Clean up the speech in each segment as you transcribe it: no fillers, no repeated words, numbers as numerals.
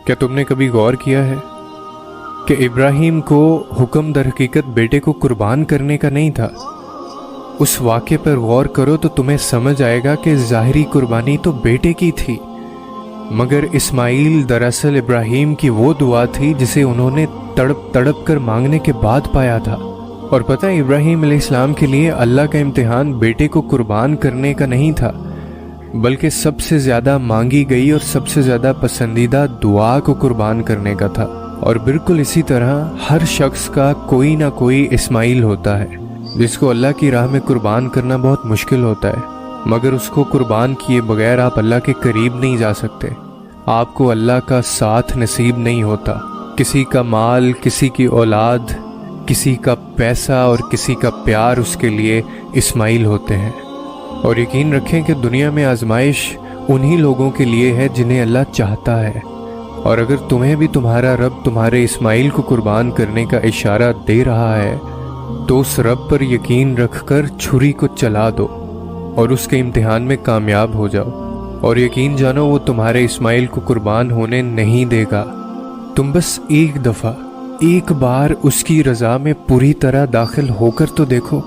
क्या तुमने कभी गौर किया है कि इब्राहिम को हुक्म दर हकीकत बेटे को कुर्बान करने का नहीं था? उस वाक़े पर गौर करो तो तुम्हें समझ आएगा कि ज़ाहिरी कुर्बानी तो बेटे की थी, मगर इस्माइल दरअसल इब्राहिम की वो दुआ थी जिसे उन्होंने तड़प तड़प कर मांगने के बाद पाया था। और पता है, इब्राहिम अलैहिस्सलाम के लिए अल्लाह का इम्तिहान बेटे को कुर्बान करने का नहीं था, बल्कि सबसे ज़्यादा मांगी गई और सबसे ज़्यादा पसंदीदा दुआ को कुर्बान करने का था। और बिल्कुल इसी तरह हर शख्स का कोई ना कोई इस्माइल होता है जिसको अल्लाह की राह में कुर्बान करना बहुत मुश्किल होता है, मगर उसको कुर्बान किए बगैर आप अल्लाह के करीब नहीं जा सकते। आपको अल्लाह का साथ नसीब नहीं होता। किसी का माल, किसी की औलाद, किसी का पैसा और किसी का प्यार उसके लिए इस्माइल होते हैं। और यकीन रखें कि दुनिया में आजमाइश उन्हीं लोगों के लिए है जिन्हें अल्लाह चाहता है। और अगर तुम्हें भी तुम्हारा रब तुम्हारे इस्माइल को कुर्बान करने का इशारा दे रहा है तो उस रब पर यकीन रखकर छुरी को चला दो और उसके इम्तिहान में कामयाब हो जाओ। और यकीन जानो, वो तुम्हारे इस्माइल को कुर्बान होने नहीं देगा। तुम बस एक दफ़ा, एक बार उसकी रज़ा में पूरी तरह दाखिल होकर तो देखो,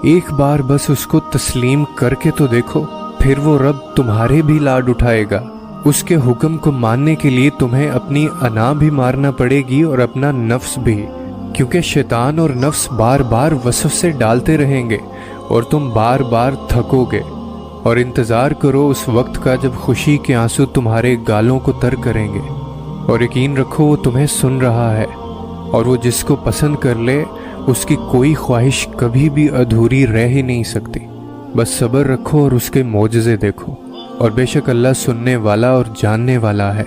एक बार बस उसको तस्लीम करके तो देखो, फिर वो रब तुम्हारे भी लाड उठाएगा। उसके हुक्म को मानने के लिए तुम्हें अपनी अना भी मारना पड़ेगी और अपना नफ्स भी, क्योंकि शैतान और नफ्स बार बार वसवसे डालते रहेंगे और तुम बार बार थकोगे। और इंतज़ार करो उस वक्त का जब खुशी के आंसू तुम्हारे गालों को तर करेंगे। और यकीन रखो, वो तुम्हें सुन रहा है, और वो जिसको पसंद कर ले उसकी कोई ख्वाहिश कभी भी अधूरी रह ही नहीं सकती। बस सब्र रखो और उसके मोजज़े देखो, और बेशक अल्लाह सुनने वाला और जानने वाला है।